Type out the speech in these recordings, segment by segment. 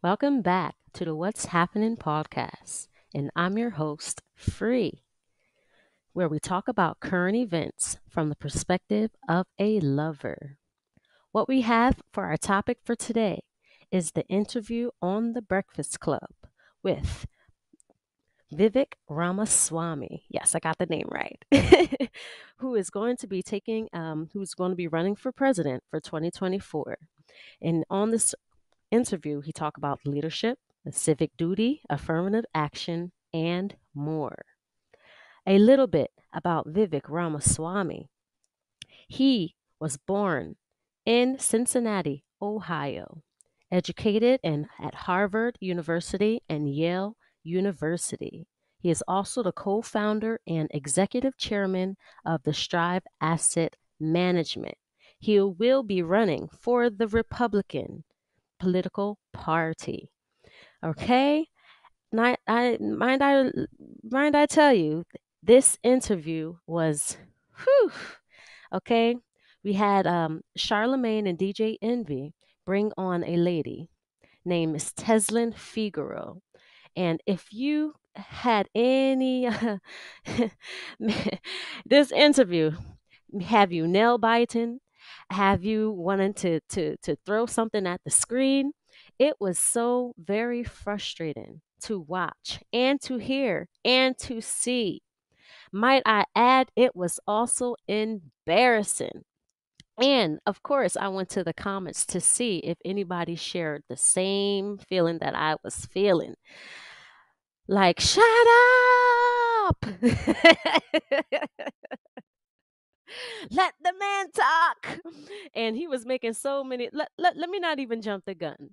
Welcome back to the What's Happening podcast, and I'm your host, Free, where we talk about current events from the perspective of a lover. What we have for our topic for today is the interview on the Breakfast Club with Vivek Ramaswamy. Yes, I got the name right. Who's going to be running for president for 2024. And on this interview, he talked about leadership, the civic duty, affirmative action, and more. A little bit about Vivek Ramaswamy. He was born in Cincinnati, Ohio, educated at Harvard University and Yale University. He is also the co founder and executive chairman of the Strive Asset Management. He will be running for the Republican political party. Okay? Not, I mind I tell you, this interview was whew, okay. We had Charlemagne and DJ Envy bring on a lady named Miss Teslin Figaro. And if you had any this interview have you nail biting, have you wanting to throw something at the screen, it was so very frustrating to watch and to hear and to see. Might I add, it was also embarrassing. And of course, I went to the comments to see if anybody shared the same feeling that I was feeling. Like, shut up! Let the man talk. And he was making so many. Let me not even jump the gun.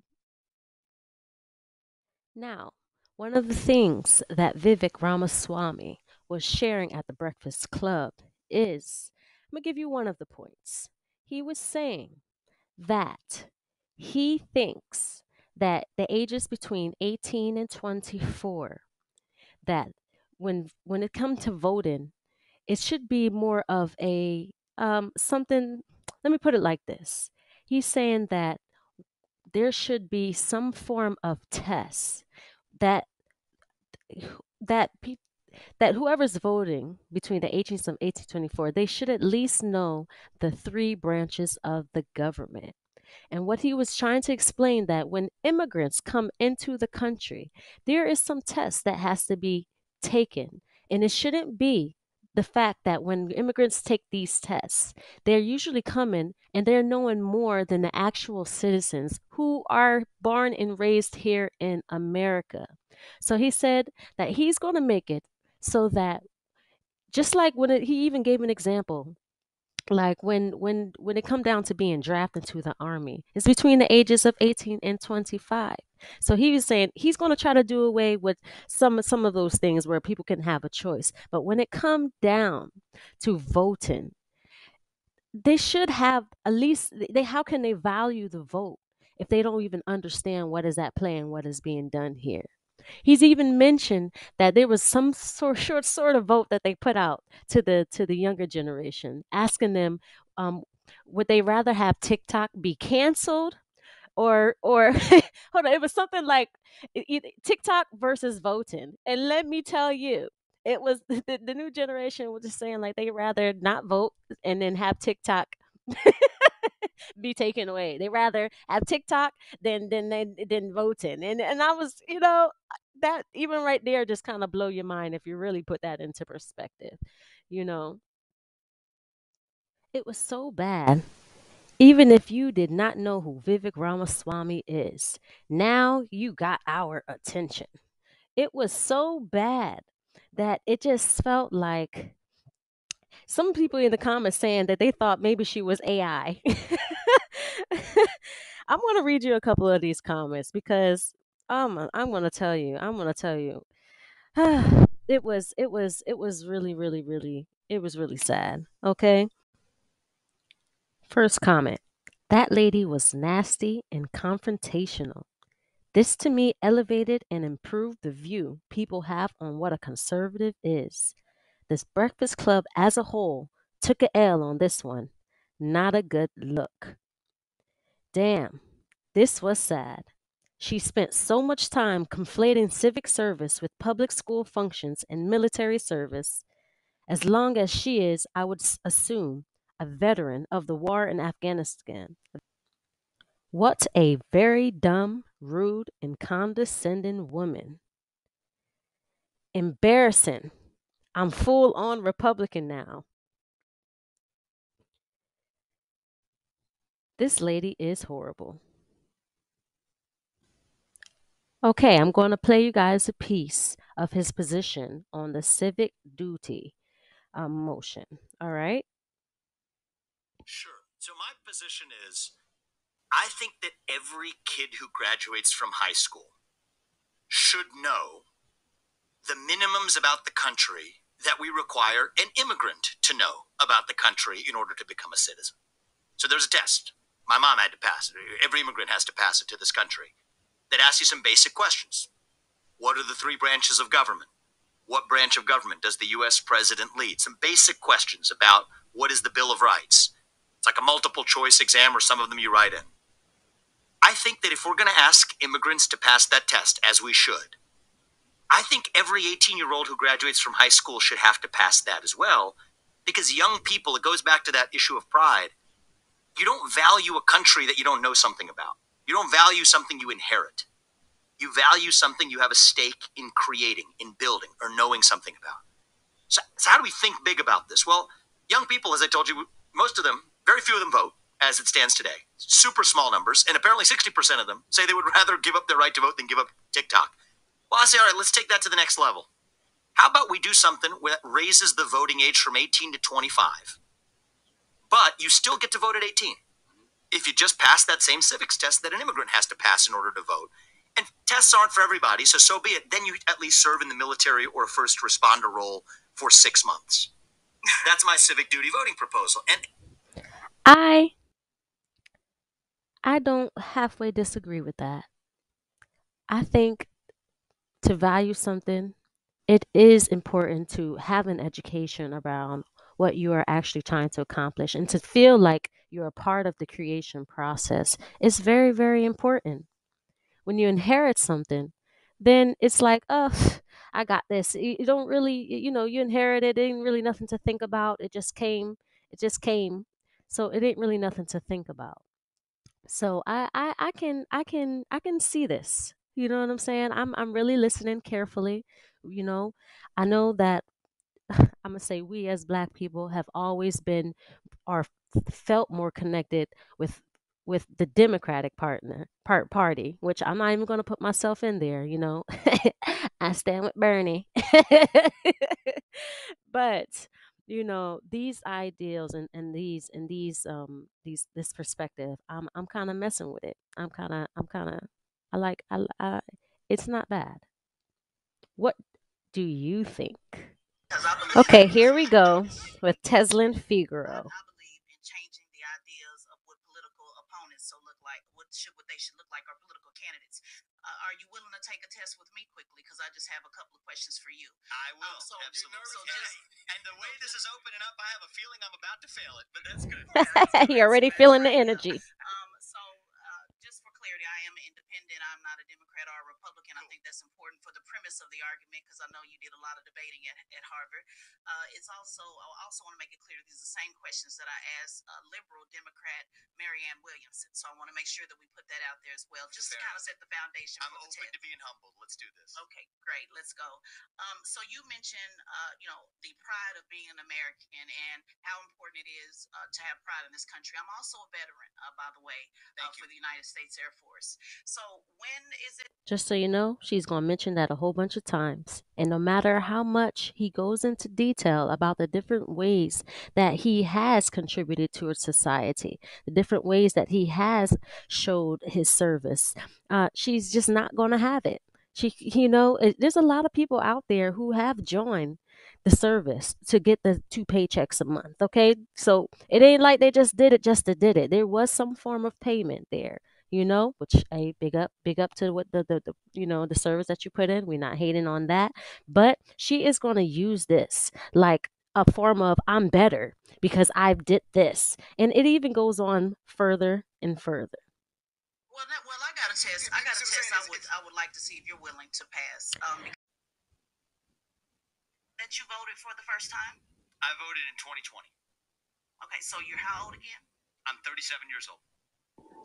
Now, one of the things that Vivek Ramaswamy was sharing at the Breakfast Club is I'm going to give you one of the points. He was saying that he thinks that the ages between 18 and 24, that when it comes to voting, it should be more of a something. Let me put it like this. He's saying that there should be some form of test that that pe- that whoever's voting between the ages of 18 to 24, they should at least know the three branches of the government. And what he was trying to explain that when immigrants come into the country, there is some test that has to be taken. And it shouldn't be the fact that when immigrants take these tests, they're usually coming and they're knowing more than the actual citizens who are born and raised here in America. So he said that he's going to make it so that just like he even gave an example, like when it come down to being drafted to the army, it's between the ages of 18 and 25. So he was saying he's going to try to do away with some of those things where people can have a choice, but when it come down to voting, they should have at least they how can they value the vote if they don't even understand what is at play and what is being done here. He's even mentioned that there was some sort of vote that they put out to the younger generation, asking them, would they rather have TikTok be canceled or hold on, it was something like TikTok versus voting. And let me tell you, it was the new generation was just saying like they rather not vote and then have TikTok be taken away. They rather have TikTok than voting. And I was, that even right there just kind of blow your mind if you really put that into perspective. You know, it was so bad. Even if you did not know who Vivek Ramaswamy is, now you got our attention. It was so bad that it just felt like some people in the comments saying that they thought maybe she was AI. I'm going to read you a couple of these comments because I'm going to tell you, it was really sad. Okay. First comment. That lady was nasty and confrontational. This to me elevated and improved the view people have on what a conservative is. This Breakfast Club as a whole took a L on this one. Not a good look. Damn, this was sad. She spent so much time conflating civic service with public school functions and military service. As long as she is, I would assume, a veteran of the war in Afghanistan. What a very dumb, rude, and condescending woman. Embarrassing. I'm full on Republican now. This lady is horrible. Okay, I'm going to play you guys a piece of his position on the civic duty motion. All right? Sure. So my position is I think that every kid who graduates from high school should know the minimums about the country that we require an immigrant to know about the country in order to become a citizen. So there's a test. My mom had to pass it. Every immigrant has to pass it to this country that asks you some basic questions. What are the three branches of government? What branch of government does the U.S. president lead? Some basic questions about what is the Bill of Rights. It's like a multiple choice exam, or some of them you write in. I think that if we're going to ask immigrants to pass that test, as we should, I think every 18-year-old who graduates from high school should have to pass that as well, because young people, it goes back to that issue of pride. You don't value a country that you don't know something about. You don't value something you inherit. You value something you have a stake in creating, in building, or knowing something about. So how do we think big about this? Well, young people, as I told you, most of them, very few of them vote as it stands today. Super small numbers, and apparently 60% of them say they would rather give up their right to vote than give up TikTok. Well, I say, all right, let's take that to the next level. How about we do something that raises the voting age from 18 to 25? But you still get to vote at 18 if you just pass that same civics test that an immigrant has to pass in order to vote. And tests aren't for everybody, so be it. Then you at least serve in the military or a first responder role for 6 months. That's my civic duty voting proposal. And I I don't halfway disagree with that. I think to value something, it is important to have an education around what you are actually trying to accomplish and to feel like you're a part of the creation process is very, very important. When you inherit something, then it's like, oh, I got this. You don't really, you inherited it, ain't really nothing to think about. It just came. It just came. So it ain't really nothing to think about. So I can see this. You know what I'm saying? I'm really listening carefully. You know, I know that I'm gonna say we as Black people have always been or felt more connected with the Democratic party, which I'm not even gonna put myself in there. I stand with Bernie. But these ideals and these this perspective, I'm kind of messing with it. I'm kind of I it's not bad. What do you think? Okay, here we go with Teslin Figaro. I believe in changing the ideas of what political opponents look like, what they should look like, or political candidates. Are you willing to take a test with me quickly? Because I just have a couple of questions for you. I will. Absolutely. And the way this is opening up, I have a feeling I'm about to fail it, but that's good. You're already feeling the energy. Just for clarity, I am independent. I'm not a Democrat or a Republican. I think that's important for the premise of the argument, because I know you did a lot of debating at Harvard. I also want to make it clear these are the same questions that I asked liberal Democrat Marianne Williamson. So I want to make sure that we put that out there as well, just to kind of set the foundation. I'm open to being humbled. Let's do this. Okay, great. Let's go. So you mentioned, the pride of being an American and how important it is to have pride in this country. I'm also a veteran, by the way, for the United States Air Force. So when is it? Just so you know, she's going to mention that a whole bunch of times. And no matter how much he goes into detail about the different ways that he has contributed to society, the different ways that he has showed his service, she's just not going to have it. There's a lot of people out there who have joined the service to get the 2 paychecks a month. Okay. So it ain't like they just did it just to did it. There was some form of payment there, which a big up to what the service that you put in. We're not hating on that, but she is going to use this like a form of I'm better because I did this, and it even goes on further and further. Well, I got a test. I got a test. I would like to see if you're willing to pass. That you voted for the first time? I voted in 2020. Okay, so you're how old again? I'm 37 years old.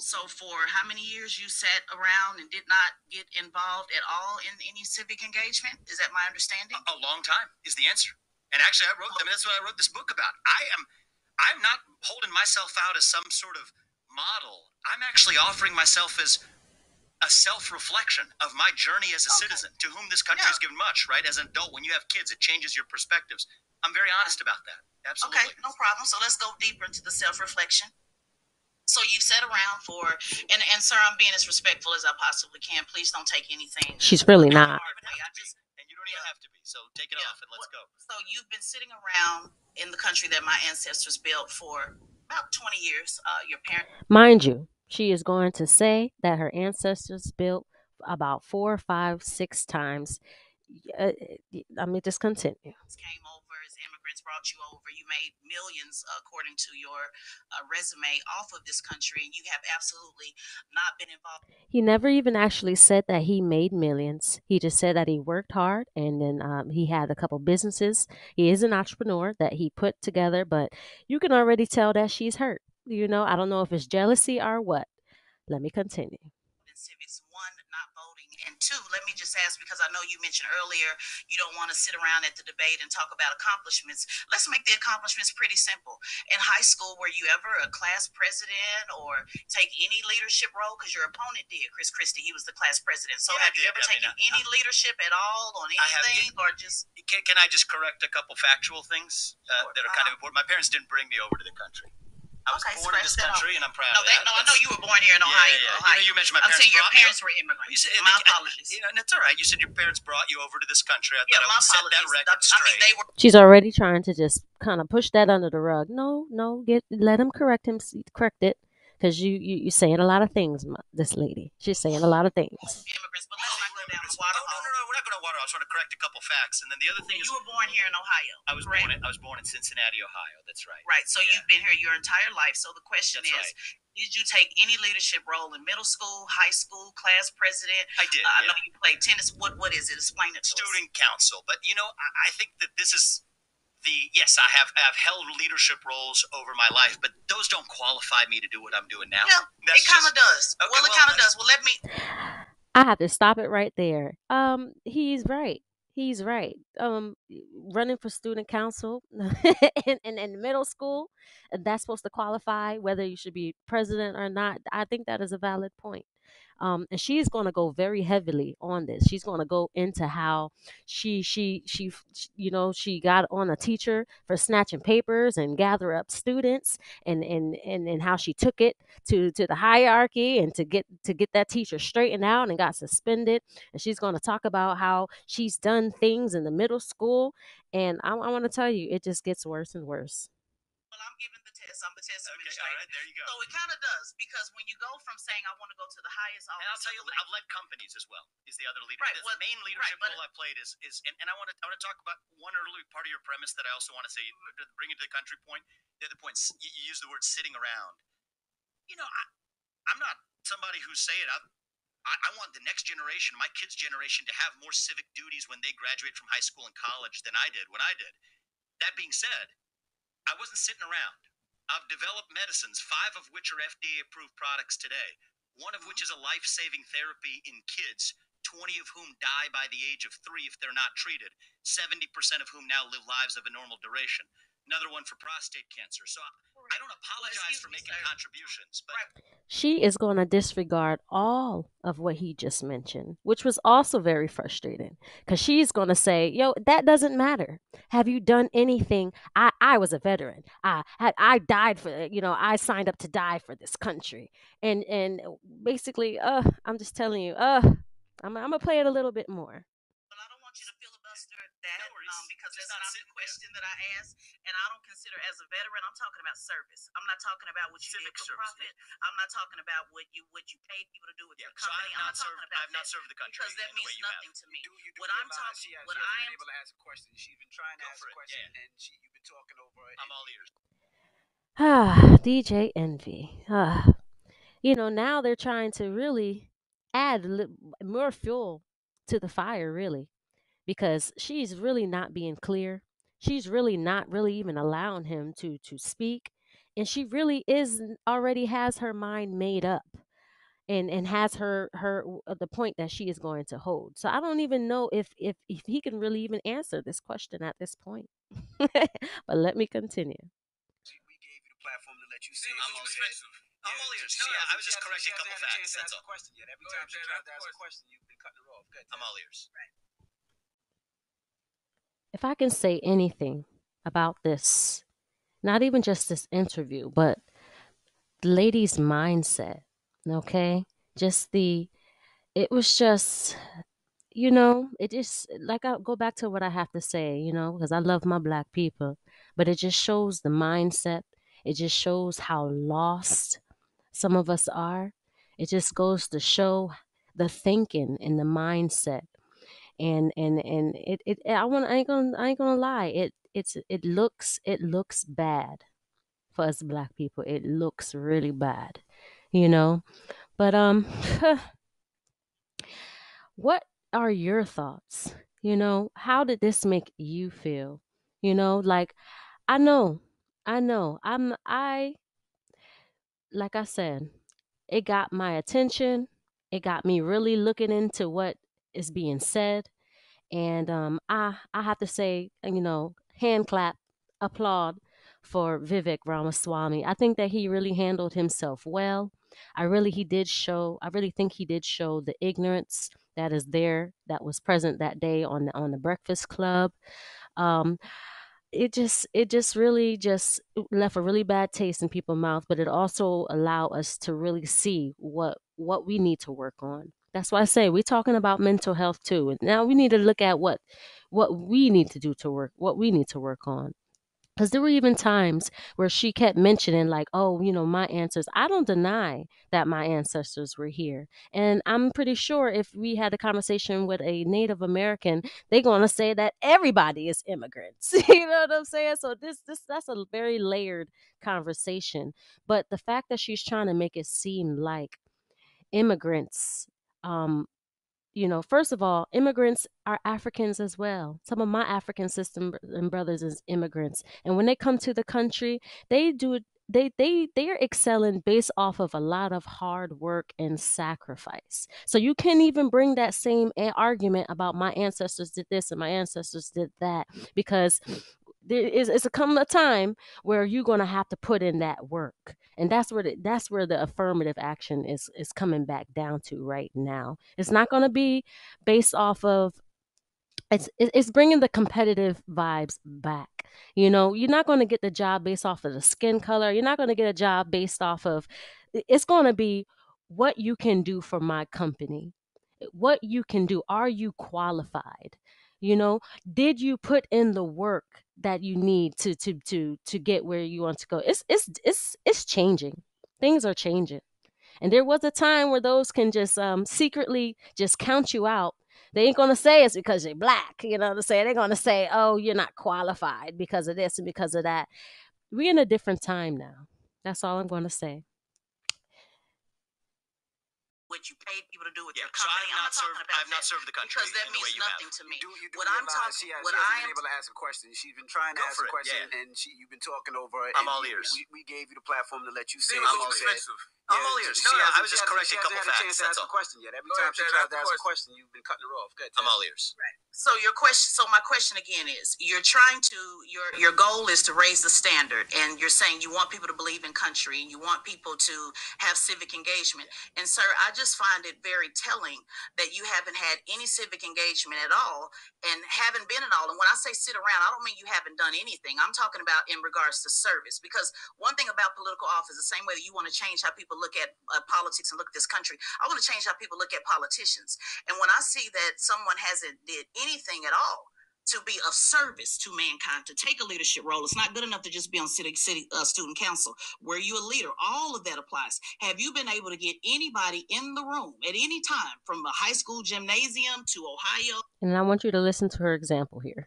So for how many years you sat around and did not get involved at all in any civic engagement? Is that my understanding? A long time is the answer. And actually, that's what I wrote this book about. I'm not holding myself out as some sort of model. I'm actually offering myself as a self-reflection of my journey as a citizen to whom this country has given much, right? As an adult, when you have kids, it changes your perspectives. I'm very honest about that. Absolutely. Okay, no problem. So let's go deeper into the self-reflection. So you've sat around for, and sir, I'm being as respectful as I possibly can. Please don't take anything. She's really not. And you don't even have to be. So take it off and let's go. So you've been sitting around in the country that my ancestors built for about 20 years. Your parents. Mind you, she is going to say that her ancestors built about 4, 5, 6 times. Let me just continue. Came over as immigrants, brought you over. You made millions, according to your resume, off of this country, and you have absolutely not been involved. He never even actually said that he made millions. He just said that he worked hard, and then he had a couple businesses. He is an entrepreneur that he put together, but you can already tell that she's hurt. I don't know if it's jealousy or what. Let me continue. Civics, one, not voting, and two, let me just ask, because I know you mentioned earlier you don't want to sit around at the debate and talk about accomplishments. Let's make the accomplishments pretty simple. In high school, were you ever a class president or take any leadership role? Because your opponent did, Chris Christie. He was the class president. So have you ever taken any leadership at all on anything, or just? Can I just correct a couple factual things that are kind of important? My parents didn't bring me over to the country. I was born in this country, and I'm proud of that. No, I know you were born here in Ohio. Ohio. You mentioned my parents. I'm saying your parents were immigrants. My apologies. That's all right. You said your parents brought you over to this country. I thought I would set that record straight. They were. She's already trying to just kind of push that under the rug. No, let him correct it. Because you're saying a lot of things, this lady. She's saying a lot of things. Immigrants, but let's not go down the water. No, we're not going to water. I was trying to correct a couple facts, and then the other thing is, you were born here in Ohio. I was born in Cincinnati, Ohio. That's right. Right. So you've been here your entire life. So the question is, did you take any leadership role in middle school, high school, class president? I did. I know you played tennis. What is it? Explain it to us. Student council. But I think that this is. Yes, I have held leadership roles over my life, but those don't qualify me to do what I'm doing now. Yeah, it kind of does. Okay, it kind of does. Well, let me. I have to stop it right there. He's right. He's right. Running for student council in middle school, that's supposed to qualify whether you should be president or not. I think that is a valid point. And she's going to go very heavily on this. She's going to go into how she got on a teacher for snatching papers and gather up students, and how she took it to the hierarchy and to get that teacher straightened out and got suspended. And she's going to talk about how she's done things in the middle school, and I want to tell you, it just gets worse and worse. Well, I'm giving the test. I'm the test administrator. All right, there you go. So it kind of does, because when you go from saying I want to go to the highest office, and I'll tell you, I've led companies as well. Is the other leader? Right. The main leadership role I played is, and I want to talk about one early part of your premise that I also want to say, bring it to the country point. The other point, you use the word sitting around. I'm not somebody who's saying I want the next generation, my kids' generation, to have more civic duties when they graduate from high school and college than I did when I did. That being said, I wasn't sitting around. I've developed medicines, 5 of which are FDA-approved products today, one of which is a life-saving therapy in kids, 20 of whom die by the age of 3 if they're not treated, 70% of whom now live lives of a normal duration. Another one for prostate cancer. So I don't apologize for making contributions, but she is going to disregard all of what he just mentioned, which was also very frustrating, because she's going to say, yo, that doesn't matter. Have you done anything? I was a veteran. I died for it. I signed up to die for this country. And basically, I'm just telling you, I'm going to play it a little bit more. Because that's not the question that I asked, and I don't consider as a veteran. I'm talking about service. I'm not talking about what you did for profit. I'm not talking about what you paid people to do with your company. I'm not talking about I've not served the country because that means nothing to me. What I'm talking, what I am able to ask a question. She's been trying to ask a question, and you've been talking over it. I'm all ears. DJ Envy. now they're trying to really add more fuel to the fire, really, because she's really not being clear. She's really not really even allowing him to speak, and she really is already has her mind made up, and has the point that she is going to hold. So I don't even know if he can really even answer this question at this point. But let me continue. We gave you the platform to let you say. I'm all ears. I'm all ears. No, I was just correcting a couple facts. That's all. Every time she tries to ask a question, you've been cutting her off. Good. I'm all ears. If I can say anything about this, not even just this interview, but the lady's mindset, okay? It was just, it just, like, I go back to what I have to say, because I love my Black people, but it just shows the mindset. It just shows how lost some of us are. It just goes to show the thinking and the mindset. And I ain't gonna lie. It looks bad for us Black people. It looks really bad, you know. But what are your thoughts? How did this make you feel? Like, I know, I like I said, it got my attention. It got me really looking into what is being said. And I have to say, hand clap, applaud for Vivek Ramaswamy. I think that he really handled himself well. I really think he did show the ignorance that is there, that was present that day on the Breakfast Club. Um, it just really just left a really bad taste in people's mouth, but it also allowed us to really see what we need to work on. That's why I say we're talking about mental health too, and now we need to look at what we need to do to work, what we need to work on. Because there were even times where she kept mentioning, like, oh, my ancestors. I don't deny that my ancestors were here. And I'm pretty sure if we had a conversation with a Native American, they're going to say that everybody is immigrants. You know what I'm saying? So that's a very layered conversation. But the fact that she's trying to make it seem like immigrants, first of all, immigrants are Africans as well. Some of my African sisters and brothers is immigrants, and when they come to the country, they do it. They are excelling based off of a lot of hard work and sacrifice. So you can't even bring that same argument about my ancestors did this and my ancestors did that, because it's a come a time where you're going to have to put in that work, and that's where the affirmative action is coming back down to right now. It's not going to be based off of, it's bringing the competitive vibes back. You're not going to get the job based off of the skin color. You're not going to get a job based off of, it's going to be what you can do for my company, what you can do. Are you qualified? Did you put in the work that you need to get where you want to go? It's changing. Things are changing. And there was a time where those can just secretly just count you out. They ain't gonna say it's because you're Black. You know what I'm saying? They're gonna say, oh, you're not qualified because of this and because of that. We're in a different time now. That's all I'm gonna say. What you paid people to do with your company. So I've not served the country because that means nothing to me. What I'm talking, what I am able to ask a question. She's been trying to ask a question, and you've been talking over. I'm all ears. We gave you the platform to let you say. I'm all ears. I'm all ears. No, I was just correcting a couple facts. That's all. Every time she tries to ask a question, you've been cutting her off. Good. I'm all ears. Right. So your question. So my question again is: you're trying to your goal is to raise the standard, and you're saying you want people to believe in country, and you want people to have civic engagement. And sir, I just find it very telling that you haven't had any civic engagement at all, and haven't been at all. And when I say sit around, I don't mean you haven't done anything. I'm talking about in regards to service. Because one thing about political office, the same way that you want to change how people look at politics and look at this country, I want to change how people look at politicians. And when I see that someone hasn't did anything at all to be of service to mankind, to take a leadership role. It's not good enough to just be on city student council. Were you a leader? All of that applies. Have you been able to get anybody in the room at any time, from a high school gymnasium to Ohio? And I want you to listen to her example here.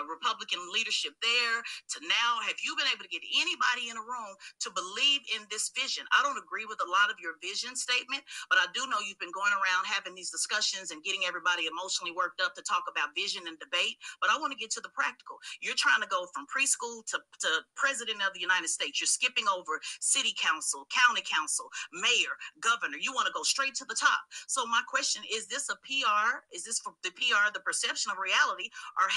Republican leadership there to now, have you been able to get anybody in a room to believe in this vision? I don't agree with a lot of your vision statement, but I do know you've been going around having these discussions and getting everybody emotionally worked up to talk about vision and debate. But I want to get to the practical. You're trying to go from preschool to president of the United States. You're skipping over city council, county council, mayor, governor. You want to go straight to the top. So my question is this a PR? Is this for the PR, the perception of reality? Or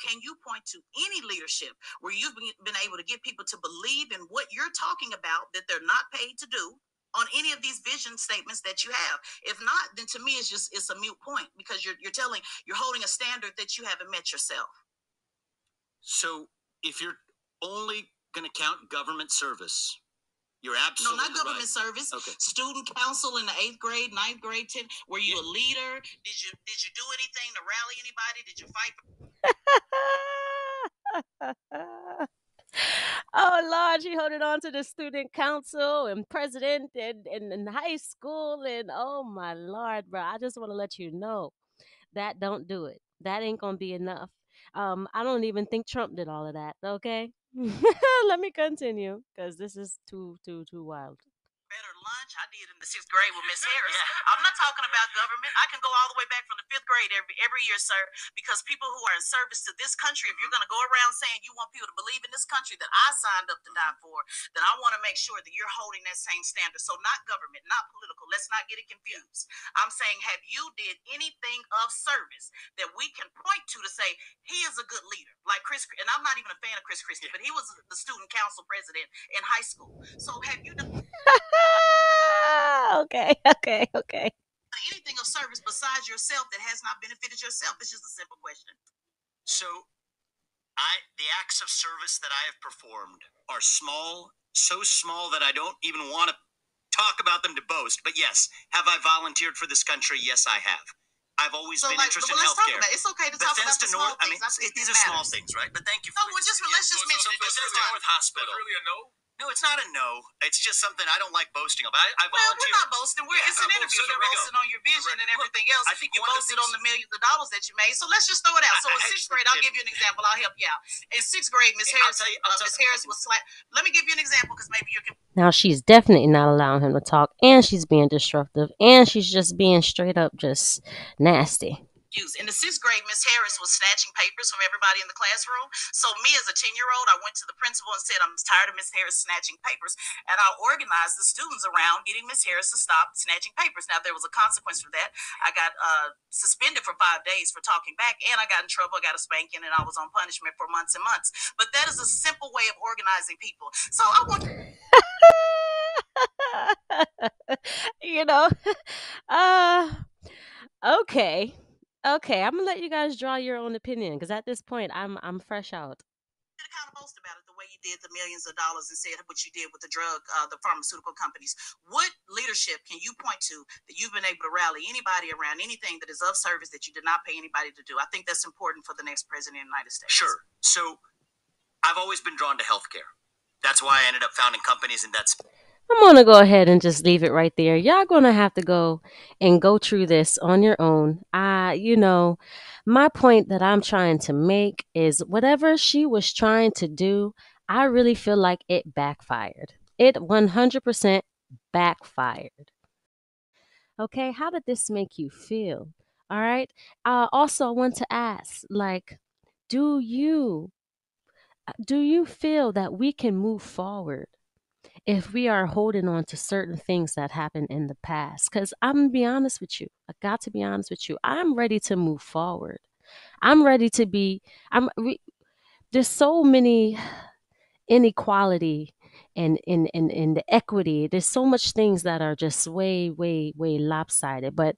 can you point to any leadership where you've been able to get people to believe in what you're talking about that they're not paid to do on any of these vision statements that you have? If not, then to me it's a mute point, because you're holding a standard that you haven't met yourself. So if you're only going to count government service, you're absolutely no, not government right. service. Okay. Student council in the 8th grade, 9th grade, 10th. Were you a leader? Did you do anything to rally anybody? Did you fight? Oh Lord, she holding on to the student council and president and in high school, and oh my Lord, bro. I just want to let you know that don't do it. That ain't gonna be enough. I don't even think Trump did all of that. Okay, let me continue because this is too wild. Better lunch. I did in the 6th grade with Miss Harris. I'm not talking about government. I can go all the way back from the 5th grade every year, sir, because people who are in service to this country, if you're going to go around saying you want people to believe in this country that I signed up to die for, then I want to make sure that you're holding that same standard. So not government, not political. Let's not get it confused. I'm saying, have you did anything of service that we can point to say he is a good leader? Like Chris, and I'm not even a fan of Chris Christie, but he was the student council president in high school. So have you done okay. anything of service besides yourself that has not benefited yourself? It's just a simple question. So the acts of service that I have performed are small, so small that I don't even want to talk about them to boast. But yes, have I volunteered for this country? Yes, I have. I've always been interested in healthcare. It's okay to talk about the small things. These are small things, right? But thank you. Let's just mention Bethesda North Hospital. Was really a no? No, it's not a no. It's just something I don't like boasting about. I volunteer. We're not boasting. It's an interview. You're boasting on your vision and everything else. I think you boasted on the millions of dollars that you made. So let's just throw it out. So in 6th grade, I'll give you an example. I'll help you out. In 6th grade, Miss Harris, was slapped. Let me give you an example because maybe you can. Now she's definitely not allowing him to talk, and she's being disruptive, and she's just being straight up just nasty. In the 6th grade, Miss Harris was snatching papers from everybody in the classroom. So me as a 10-year-old, I went to the principal and said, I'm tired of Miss Harris snatching papers. And I organized the students around getting Miss Harris to stop snatching papers. Now, there was a consequence for that. I got suspended for 5 days for talking back, and I got in trouble. I got a spanking, and I was on punishment for months and months. But that is a simple way of organizing people. So I want Okay. Okay, I'm gonna let you guys draw your own opinion because at this point I'm fresh out. to kind of boast about it the way you did the millions of dollars and said what you did with the the pharmaceutical companies. What leadership can you point to that you've been able to rally anybody around anything that is of service that you did not pay anybody to do? I think that's important for the next president of the United States. Sure. So I've always been drawn to healthcare. That's why I ended up founding companies, and that's. I'm gonna go ahead and just leave it right there. Y'all gonna have to go through this on your own. My point that I'm trying to make is whatever she was trying to do, I really feel like it backfired. It 100% backfired. Okay, how did this make you feel? All right. Also, I want to ask, do you feel that we can move forward if we are holding on to certain things that happened in the past? Because I'm going to be honest with you. I got to be honest with you. I'm ready to move forward. I'm ready to be, there's so many inequality and in the equity. There's so much things that are just way, way, way lopsided. But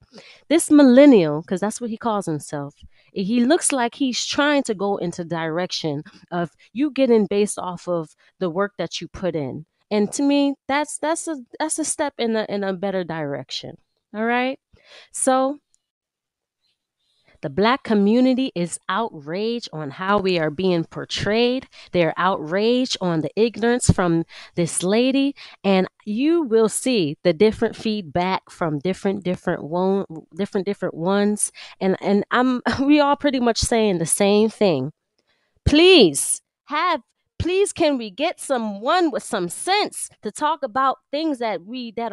this millennial, because that's what he calls himself, he looks like he's trying to go into direction of you getting based off of the work that you put in. And to me, that's a step in a better direction. All right. So the Black community is outraged on how we are being portrayed. They're outraged on the ignorance from this lady, and you will see the different feedback from different ones. And we all pretty much saying the same thing. Please can we get someone with some sense to talk about things that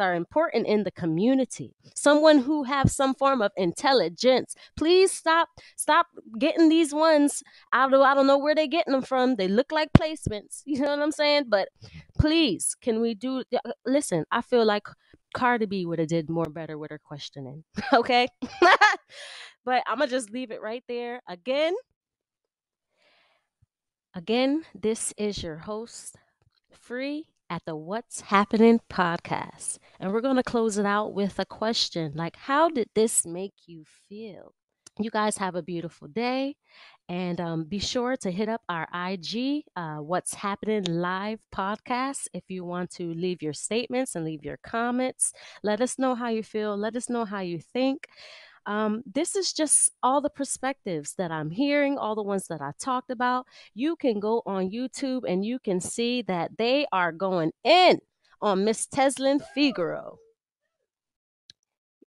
are important in the community? Someone who have some form of intelligence. Please stop getting these ones out of, I don't know where they're getting them from. They look like placements. You know what I'm saying? But please, can we do listen, I feel like Cardi B would have did more better with her questioning. Okay? But I'm gonna just leave it right there. Again, this is your host, Free, at the What's Happening podcast. And we're going to close it out with a question like, how did this make you feel? You guys have a beautiful day. And be sure to hit up our IG, What's Happening Live podcast, if you want to leave your statements and leave your comments. Let us know how you feel. Let us know how you think. This is just all the perspectives that I'm hearing, all the ones that I talked about. You can go on YouTube and you can see that they are going in on Miss Teslin Figaro.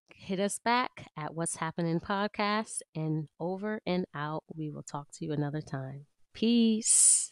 Hit us back at What's Happening Podcast, and over and out. We will talk to you another time. Peace.